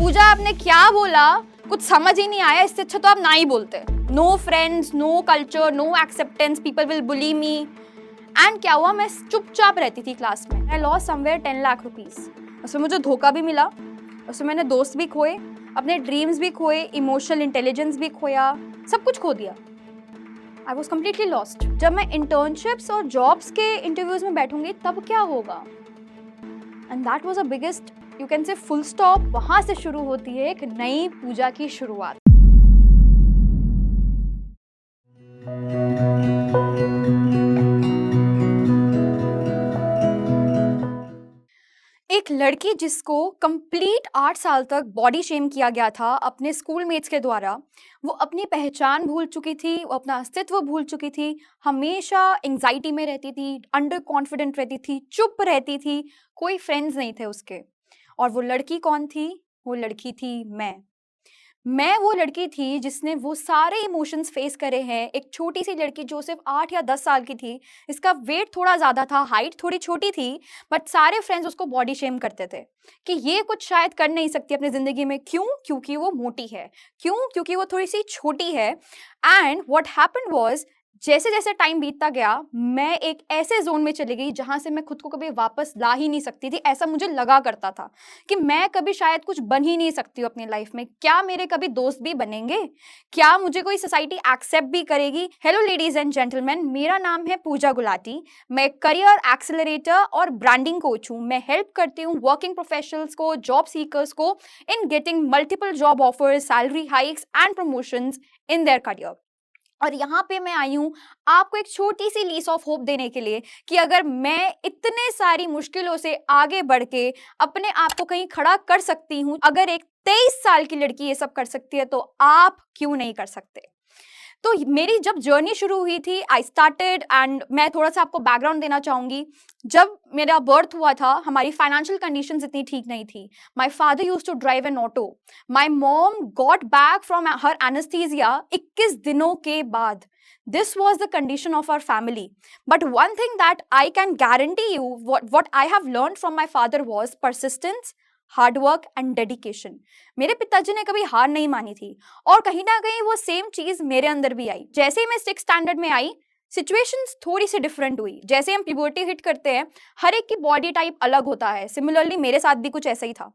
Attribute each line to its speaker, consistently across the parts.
Speaker 1: पूजा आपने क्या बोला कुछ समझ ही नहीं आया, इससे अच्छा तो आप ना ही बोलते। No friends, no culture, no acceptance, people will bully me. And क्या हुआ, मैं चुपचाप रहती थी क्लास में। I lost somewhere 10 lakh rupees. उसमें मुझे धोखा भी मिला, उसमें मैंने दोस्त भी खोए, अपने ड्रीम्स भी खोए, इमोशनल इंटेलिजेंस भी खोया, सब कुछ खो दिया। I was completely lost. जब मैं इंटर्नशिप्स और जॉब्स के इंटरव्यूज में बैठूंगी तब क्या होगा? And that was a biggest, you can say full stop. वहां से शुरू होती है एक नई पूजा की शुरुआत। एक लड़की जिसको कंप्लीट 8 साल तक बॉडी शेम किया गया था अपने स्कूल मेट्स के द्वारा, वो अपनी पहचान भूल चुकी थी, वो अपना अस्तित्व भूल चुकी थी, हमेशा एंजाइटी में रहती थी, अंडर कॉन्फिडेंट रहती थी, चुप रहती थी, कोई फ्रेंड्स नहीं थे उसके। और वो लड़की कौन थी? वो लड़की थी मैं वो लड़की थी जिसने वो सारे इमोशंस फेस करे हैं। एक छोटी सी लड़की जो सिर्फ 8 या 10 साल की थी, इसका वेट थोड़ा ज़्यादा था, हाइट थोड़ी छोटी थी, बट सारे फ्रेंड्स उसको बॉडी शेम करते थे कि ये कुछ शायद कर नहीं सकती अपनी ज़िंदगी में। क्यों? क्योंकि वो मोटी है। क्यों? क्योंकि वो थोड़ी सी छोटी है। एंड व्हाट हैपेंड वाज, जैसे जैसे टाइम बीतता गया, मैं एक ऐसे जोन में चली गई जहां से मैं खुद को कभी वापस ला ही नहीं सकती थी। ऐसा मुझे लगा करता था कि मैं कभी शायद कुछ बन ही नहीं सकती हूँ अपनी लाइफ में। क्या मेरे कभी दोस्त भी बनेंगे? क्या मुझे कोई सोसाइटी एक्सेप्ट भी करेगी? हेलो लेडीज एंड जेंटलमैन, मेरा नाम है पूजा गुलाटी। मैं करियर एक्सेलरेटर और ब्रांडिंग कोच हूँ। मैं हेल्प करती हूँ वर्किंग प्रोफेशनल्स को, जॉब सीकर्स को in getting multiple job offers, salary hikes and promotions in their career. और यहाँ पे मैं आई हूँ आपको एक छोटी सी लीस ऑफ होप देने के लिए कि अगर मैं इतने सारी मुश्किलों से आगे बढ़ के अपने आप को कहीं खड़ा कर सकती हूँ, अगर एक 23 साल की लड़की ये सब कर सकती है, तो आप क्यों नहीं कर सकते? तो मेरी जब जर्नी शुरू हुई थी, आई स्टार्टेड, एंड मैं थोड़ा सा आपको बैकग्राउंड देना चाहूंगी। जब मेरा बर्थ हुआ था, हमारी फाइनेंशियल कंडीशंस इतनी ठीक नहीं थी। My father used to drive an auto. My mom got back from her anaesthesia 21 दिनों के बाद। This was the condition of our family. But one thing that I can guarantee you, what I have learned from my father was persistence, hard work and dedication. मेरे पिताजी ने कभी हार नहीं मानी थी, और कहीं ना कहीं वो सेम चीज मेरे अंदर भी आई। जैसे ही मैं 6th स्टैंडर्ड में आई, सिचुएशंस थोड़ी सी डिफरेंट हुई। जैसे हम प्यूबर्टी हिट करते हैं, हर एक की बॉडी टाइप अलग होता है। सिमिलरली मेरे साथ भी कुछ ऐसा ही था।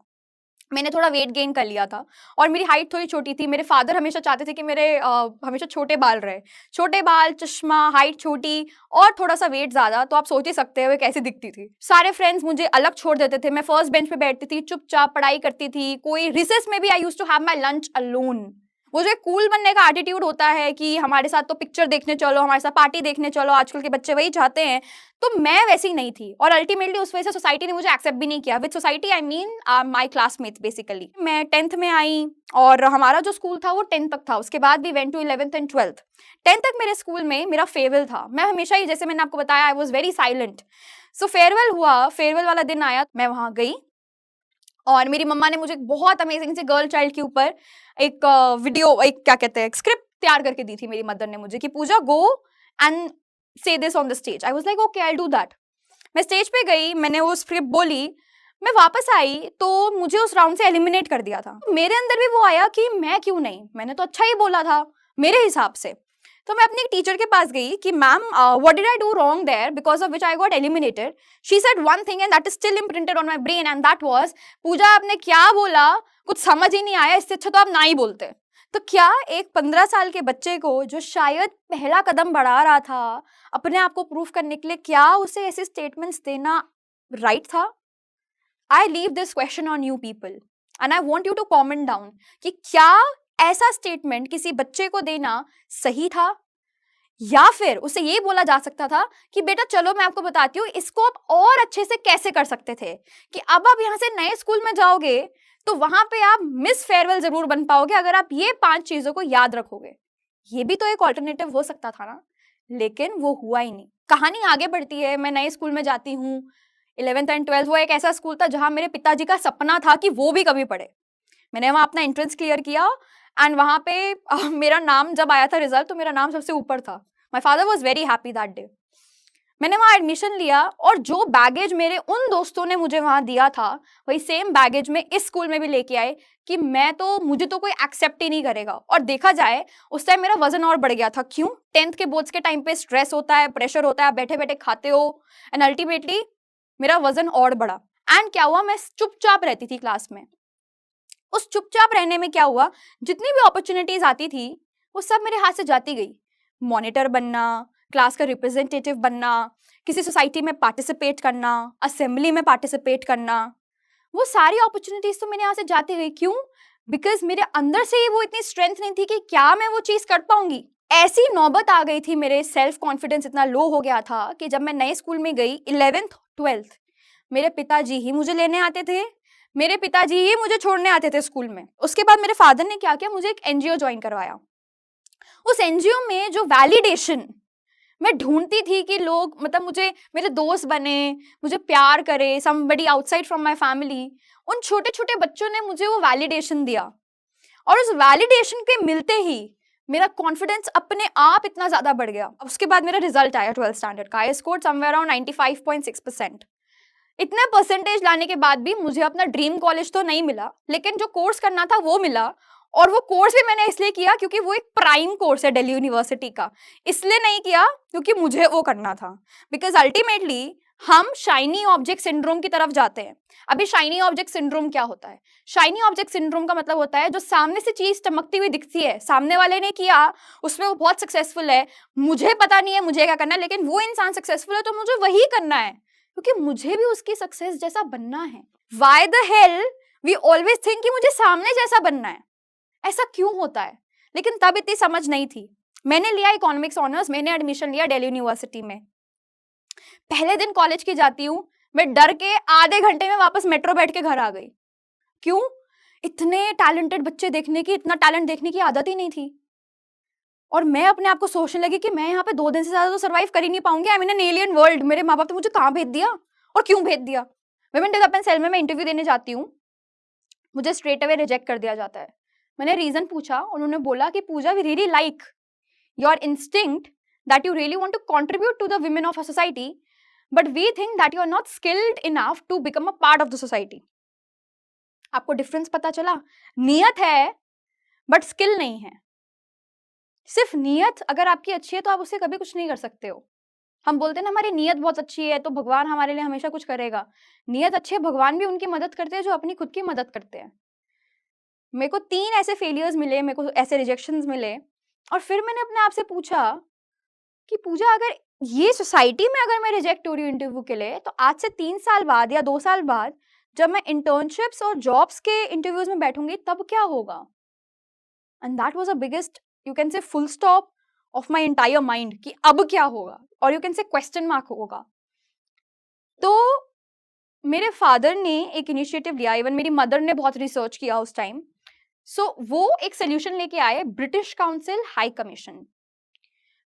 Speaker 1: मैंने थोड़ा वेट गेन कर लिया था, और मेरी हाइट थोड़ी छोटी थी। मेरे फादर हमेशा चाहते थे कि मेरे हमेशा छोटे बाल रहे। छोटे बाल, चश्मा, हाइट छोटी और थोड़ा सा वेट ज्यादा, तो आप सोच ही सकते हो कैसी दिखती थी। सारे फ्रेंड्स मुझे अलग छोड़ देते थे। मैं फर्स्ट बेंच पे बैठती थी, चुपचाप पढ़ाई करती थी। कोई रिसेस में भी I used to have my lunch alone. वो जो कूल बनने का एटीट्यूड होता है कि हमारे साथ तो पिक्चर देखने चलो, हमारे साथ पार्टी देखने चलो, आजकल के बच्चे वही चाहते हैं, तो मैं वैसी नहीं थी। और अल्टीमेटली उस वजह से सोसाइटी ने मुझे एक्सेप्ट भी नहीं किया। With society I mean my classmates basically. मैं 10th में आई, और हमारा जो स्कूल था वो 10th तक था। उसके बाद भी went to 11th and 12th। 10th तक मेरे स्कूल में मेरा फेयरवेल था। मैं हमेशा ही, जैसे मैंने आपको बताया, I was very silent. So farewell हुआ, फेयरवेल वाला दिन आया, मैं वहां गई, और मेरी मम्मा ने मुझे बहुत अमेजिंग से गर्ल चाइल्ड के ऊपर एक वीडियो, एक क्या कहते हैं, स्क्रिप्ट तैयार करके दी थी मेरी मदर ने मुझे कि पूजा गो एंड से this on the stage. I was like okay, I will do that. मैं स्टेज पे गई, मैंने वो स्क्रिप्ट बोली, मैं वापस आई तो मुझे उस राउंड से एलिमिनेट कर दिया था। मेरे अंदर भी वो आया कि मैं क्यों नहीं, मैंने तो अच्छा ही बोला था मेरे हिसाब से। तो मैं अपनी एक टीचर के पास गई कि ma'am, what did I do wrong there because of which I got eliminated. She said one thing and that is still imprinted on my brain, and that was, Pooja आपने क्या बोला कुछ समझ ही नहीं आया, इससे अच्छा तो आप ना ही बोलते। तो क्या एक 15 साल के बच्चे को, जो शायद पहला कदम बढ़ा रहा था अपने आप को प्रूफ करने के लिए, क्या उसे ऐसे स्टेटमेंट्स देना राइट था? I leave this question on you people, and I want you to comment down कि क्या ऐसा स्टेटमेंट किसी बच्चे को देना सही था, या फिर उसे ये बोला जा सकता था कि बेटा चलो मैं आपको बताती हूँ इसको आप और अच्छे से कैसे कर सकते थे, कि अब आप यहाँ से नए स्कूल में जाओगे तो वहां पे आप मिस फेयरवेल जरूर बन पाओगे अगर आप ये 5 चीजों को याद रखोगे। ये भी तो एक ऑल्टरनेटिव हो सकता था ना, लेकिन वो हुआ ही नहीं। कहानी आगे बढ़ती है, मैं नए स्कूल में जाती हूँ, 11th एंड 12th। वो एक ऐसा स्कूल था जहां मेरे पिताजी का सपना था कि वो भी कभी पढ़े। मैंने वहां अपना एंट्रेंस क्लियर किया, एंड वहां पे मेरा नाम जब आया था रिजल्ट, तो मेरा नाम सबसे ऊपर था। My father was very happy that day. मैंने वहाँ एडमिशन लिया और जो बैगेज मेरे उन दोस्तों ने मुझे वहाँ दिया था, वही सेम बैगेज में इस स्कूल में भी लेके आए कि मुझे तो कोई एक्सेप्ट ही नहीं करेगा। और देखा जाए उस टाइम मेरा वजन और बढ़ गया था। क्यों? 10th के बोर्ड्स के टाइम पे स्ट्रेस होता है, प्रेशर होता है, आप बैठे बैठे खाते हो, एंड अल्टीमेटली मेरा वजन और बढ़ा। एंड क्या हुआ, मैं चुपचाप रहती थी क्लास में। उस चुपचाप रहने में क्या हुआ, जितनी भी अपॉर्चुनिटीज आती थी वो सब मेरे हाथ से जाती गई। मॉनिटर बनना, क्लास का रिप्रेजेंटेटिव बनना, किसी सोसाइटी में पार्टिसिपेट करना, असेंबली में पार्टिसिपेट करना, वो सारी अपॉर्चुनिटीज तो मेरे यहाँ से जाती गई। क्यों? बिकॉज मेरे अंदर से ही वो इतनी स्ट्रेंथ नहीं थी कि क्या मैं वो चीज कर पाऊंगी। ऐसी नौबत आ गई थी, मेरे सेल्फ कॉन्फिडेंस इतना लो हो गया था कि जब मैं नए स्कूल में गई 11th 12th, मेरे पिताजी ही मुझे लेने आते थे, मेरे पिताजी ही मुझे छोड़ने आते थे स्कूल में। उसके बाद मेरे फादर ने क्या किया, मुझे एक एनजीओ ज्वाइन करवाया। उस एनजीओ में जो वैलिडेशन मैं ढूंढती थी कि लोग मुझे मेरे दोस्त बने, मुझे प्यार करे, somebody outside from my family, उन छोटे छोटे बच्चों ने मुझे वो वैलिडेशन दिया। और उस वैलिडेशन के मिलते ही मेरा कॉन्फिडेंस अपने आप इतना ज्यादा बढ़ गया। उसके बाद मेरा रिजल्ट आया 12th स्टैंडर्ड का, आई स्कोर्ड समवेयर अराउंड 95.6%। इतने परसेंटेज लाने के बाद भी मुझे अपना ड्रीम कॉलेज तो नहीं मिला, लेकिन जो कोर्स करना था वो मिला। और वो कोर्स भी मैंने इसलिए किया क्योंकि वो एक प्राइम कोर्स है दिल्ली यूनिवर्सिटी का। इसलिए नहीं किया क्योंकि मुझे वो करना था, बिकॉज अल्टीमेटली हम शाइनी ऑब्जेक्ट सिंड्रोम की तरफ जाते हैं। अभी शाइनी ऑब्जेक्ट सिंड्रोम क्या होता है? शाइनी ऑब्जेक्ट सिंड्रोम का मतलब होता है जो सामने से चीज चमकती हुई दिखती है, सामने वाले ने किया, उसमें वो बहुत सक्सेसफुल है, मुझे पता नहीं है मुझे क्या करना है, लेकिन वो इंसान सक्सेसफुल है तो मुझे वही करना है क्योंकि मुझे भी उसकी सक्सेस जैसा बनना है। Why the hell we always think कि मुझे सामने जैसा बनना है? ऐसा क्यों होता है? लेकिन तब इतनी समझ नहीं थी। मैंने लिया इकोनॉमिक्स ऑनर्स, मैंने एडमिशन लिया दिल्ली यूनिवर्सिटी में। पहले दिन कॉलेज की जाती हूँ, मैं डर के आधे घंटे में वापस मेट्रो बैठ के घर आ गई। क्यों? इतने टैलेंटेड बच्चे देखने की, इतना टैलेंट देखने की आदत ही नहीं थी। और मैं अपने आप को सोचने लगी कि मैं यहाँ पे 2 दिन से ज्यादा तो सर्वाइव कर ही नहीं पाऊंगी। I am in an alien world. मेरे माँ बाप ने मुझे कहाँ भेज दिया और क्यों भेज दिया? वुमेन डेवलपमेंट सेल में मैं इंटरव्यू देने जाती हूँ, मुझे स्ट्रेट अवे रिजेक्ट कर दिया जाता है। मैंने रीजन पूछा, उन्होंने बोला कि Pooja, we really like your instinct that you really want to contribute to the women of a society, but we think that you are not skilled enough to become a part of the society. आपको difference पता चला? नियत है but skill नहीं है। सिर्फ नियत अगर आपकी अच्छी है तो आप उससे कभी कुछ नहीं कर सकते हो। हम बोलते हैं ना हमारी नियत बहुत अच्छी है तो भगवान हमारे लिए हमेशा कुछ करेगा। नियत अच्छी है, भगवान भी उनकी मदद करते हैं जो अपनी खुद की मदद करते हैं। मेरे को 3 ऐसे फेलियर्स मिले, मेरे को ऐसे रिजेक्शंस मिले, और फिर मैंने अपने आप से पूछा कि पूजा, अगर ये सोसाइटी में अगर मैं रिजेक्ट हो रही हूँ इंटरव्यू के लिए, तो आज से 3 साल बाद या 2 साल बाद जब मैं इंटर्नशिप्स और जॉब्स के इंटरव्यूज में बैठूंगी तब क्या होगा? And that was a biggest, you can say, full stop of my entire mind कि अब क्या होगा, और you can say question mark होगा। तो मेरे फादर ने एक इनिशिएटिव लिया, इवन मेरी मदर ने बहुत रिसर्च किया उस टाइम। सो वो एक सोल्यूशन लेके आए, ब्रिटिश काउंसिल हाई कमीशन।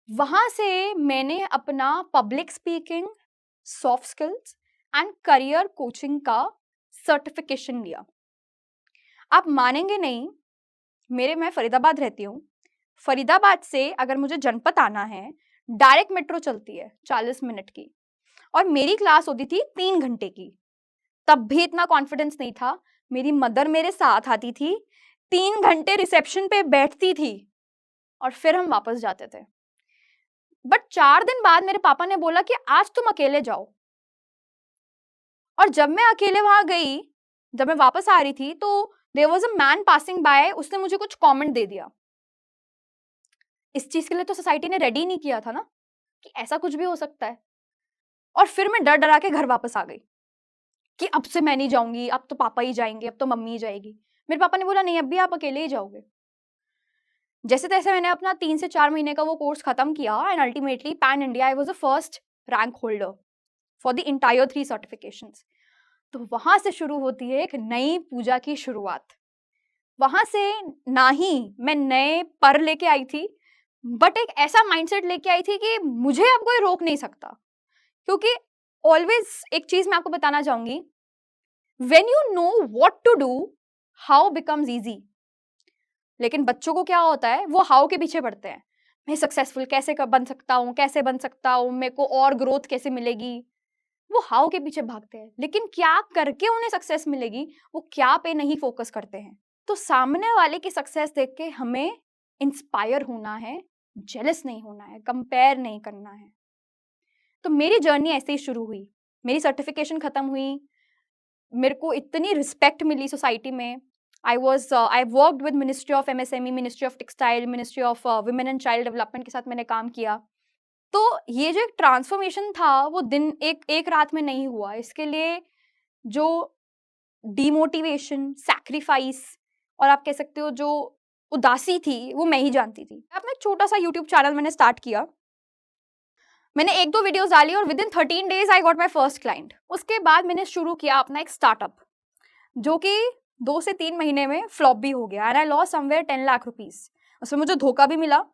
Speaker 1: वहां से मैंने अपना public speaking, soft skills and career coaching का सर्टिफिकेशन लिया। आप मानेंगे नहीं, मैं फरीदाबाद रहती हूँ। फरीदाबाद से अगर मुझे जनपद आना है, डायरेक्ट मेट्रो चलती है 40 मिनट की, और मेरी क्लास होती थी 3 घंटे की। तब भी इतना कॉन्फिडेंस नहीं था। मेरी मदर मेरे साथ आती थी, 3 घंटे रिसेप्शन पे बैठती थी और फिर हम वापस जाते थे। बट 4 दिन बाद मेरे पापा ने बोला कि आज तुम अकेले जाओ। और जब मैं अकेले वहां गई, जब मैं वापस आ रही थी, तो there was a man passing by, उसने मुझे कुछ कमेंट दे दिया। इस चीज के लिए तो सोसाइटी ने रेडी नहीं किया था ना कि ऐसा कुछ भी हो सकता है। और फिर मैं डर डरा के घर वापस आ गई कि अब से मैं नहीं जाऊंगी, अब तो पापा ही जाएंगे, अब तो मम्मी ही जाएगी। मेरे पापा ने बोला नहीं, अब भी आप अकेले ही जाओगे। जैसे तैसे मैंने अपना 3 से 4 महीने का वो कोर्स खत्म किया, and ultimately pan India I was the first rank holder for the entire 3 certifications. तो वहां से शुरू होती है एक नई पूजा की शुरुआत। वहां से ना ही मैं नए पर लेके आई थी, बट एक ऐसा माइंडसेट लेके आई थी कि मुझे अब कोई रोक नहीं सकता। क्योंकि ऑलवेज एक चीज मैं आपको बताना चाहूंगी, when you know what to do, how becomes easy. लेकिन बच्चों को क्या होता है, वो हाउ के पीछे पड़ते हैं। मैं सक्सेसफुल कैसे बन सकता हूँ, कैसे बन सकता हूँ, मेरे को और ग्रोथ कैसे मिलेगी, वो हाउ के पीछे भागते हैं, लेकिन क्या करके उन्हें सक्सेस मिलेगी, वो क्या पे नहीं फोकस करते हैं। तो सामने वाले की सक्सेस देख के हमें इंस्पायर होना है, जेलस नहीं होना है, कंपेयर नहीं करना है। तो मेरी जर्नी ऐसे ही शुरू हुई। मेरी सर्टिफिकेशन खत्म हुई, मेरे को इतनी रिस्पेक्ट मिली सोसाइटी में। I worked with ministry of MSME, ministry of textile, ministry of women and child development के साथ मैंने काम किया। तो ये जो एक ट्रांसफॉर्मेशन था वो दिन एक रात में नहीं हुआ। इसके लिए जो डिमोटिवेशन, सैक्रिफाइस और आप कह सकते हो जो उदासी थी, वो मैं ही जानती थी। अपना एक छोटा सा यूट्यूब चैनल मैंने स्टार्ट किया। मैंने 1-2 वीडियोस डाली और within 13 days I got my first client. उसके बाद मैंने शुरू किया अपना एक स्टार्टअप, जो कि 2 से 3 महीने में फ्लॉप भी हो गया, and I lost somewhere 10 lakh rupees. उसमें मुझे धोखा भी मिला,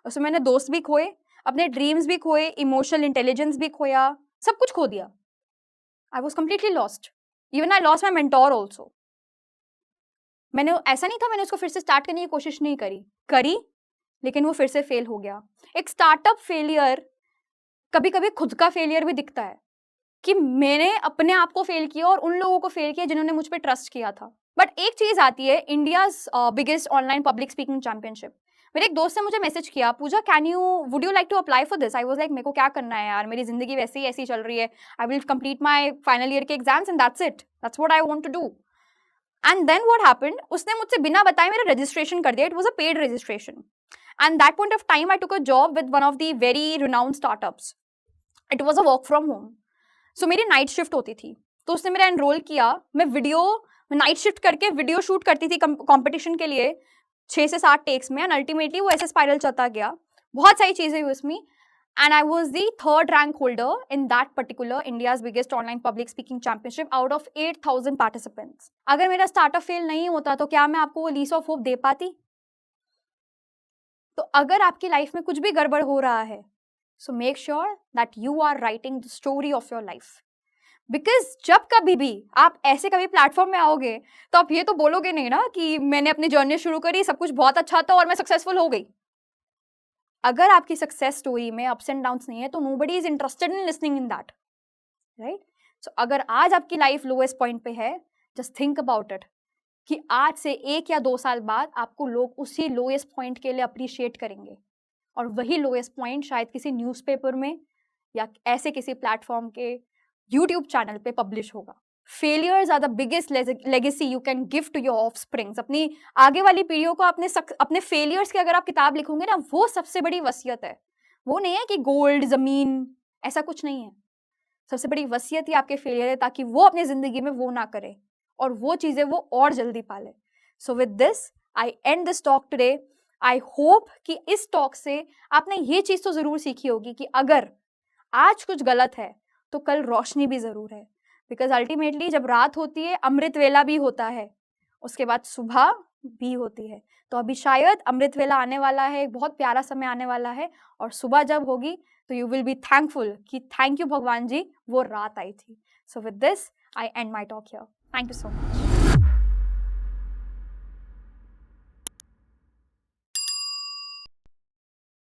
Speaker 1: उसमें मैंने दोस्त भी खोए, अपने ड्रीम्स भी खोए, इमोशनल इंटेलिजेंस भी खोया, सब कुछ खो दिया। I was completely lost, even I lost my mentor also. मैंने ऐसा नहीं था मैंने उसको फिर से स्टार्ट करने की कोशिश नहीं करी, लेकिन वो फिर से फेल हो गया। एक स्टार्टअप फेलियर कभी कभी खुद का फेलियर भी दिखता है कि मैंने अपने आप को फेल किया और उन लोगों को फेल किया जिन्होंने मुझ पर ट्रस्ट किया था। बट एक चीज आती है, India's biggest online public speaking championship. मेरे एक दोस्त ने मुझे मैसेज किया, Pooja would you like to apply for this? I was like, मेरे को क्या करना है यार, मेरी जिंदगी वैसे ही ऐसी चल रही है। I will complete my final year के exams and that's it, that's what I want to do. And then what happened, उसने मुझसे बिना बताए मेरा रजिस्ट्रेशन कर दिया। It was a paid registration, and that point of time I took a job with one of the very renowned startups. It was a work from home. सो मेरी night shift होती थी, तो उसने मेरा एनरोल किया। मैं नाइट शिफ्ट करके वीडियो शूट करती थी कंपटीशन के लिए 6 से 7 टेक्स में, एंड अल्टीमेटली वो ऐसे स्पाइरल चलता गया। बहुत सारी चीजें हुई उसमें, and I was the 3rd rank holder in that particular India's biggest online public speaking championship out of 8,000 participants. अगर मेरा स्टार्टअप फेल नहीं होता तो क्या मैं आपको वो लीस ऑफ होप दे पाती? तो अगर आपकी लाइफ में कुछ भी गड़बड़ हो रहा है, so make sure that you are writing the story of your life. Because जब कभी भी आप ऐसे कभी प्लेटफॉर्म में आओगे, तो आप ये तो बोलोगे नहीं ना कि मैंने अपनी जर्नी शुरू करी, सब कुछ बहुत अच्छा था और मैं सक्सेसफुल हो गई। अगर आपकी सक्सेस स्टोरी में अप्स एंड डाउन्स नहीं है, तो nobody is interested in listening in that, right? So अगर आज आपकी लाइफ लोएस्ट पॉइंट पे है, जस्ट थिंक अबाउट इट कि आज से 1 या 2 साल बाद आपको लोग उसी लोएस्ट पॉइंट के लिए अप्रिशिएट करेंगे, और वही लोएस्ट पॉइंट शायद किसी न्यूज़पेपर में या ऐसे किसी प्लेटफॉर्म के यूट्यूब चैनल पे पब्लिश होगा। Failures are the biggest legacy you can give to your offsprings. अपनी आगे वाली पीढ़ियों को अपने फेलियर्स की अगर आप किताब लिखोगे ना, वो सबसे बड़ी वसीयत है। वो नहीं है कि गोल्ड, जमीन, ऐसा कुछ नहीं है। सबसे बड़ी वसीयत ही आपके फेलियर है, ताकि वो अपनी जिंदगी में वो ना करे और वो चीजें वो और जल्दी पाले। So with this I and this talk today. I hope कि इस टॉक से आपने ये चीज तो जरूर सीखी होगी कि अगर आज कुछ गलत है तो कल रोशनी भी जरूर है। बिकॉज अल्टीमेटली जब रात होती है, अमृत वेला भी होता है, उसके बाद सुबह भी होती है। तो अभी शायद अमृत वेला आने वाला है, एक बहुत प्यारा समय आने वाला है, और सुबह जब होगी तो यू विल बी थैंकफुल कि थैंक यू भगवान जी, वो रात आई थी। So with this I and my talk here. Thank you so much.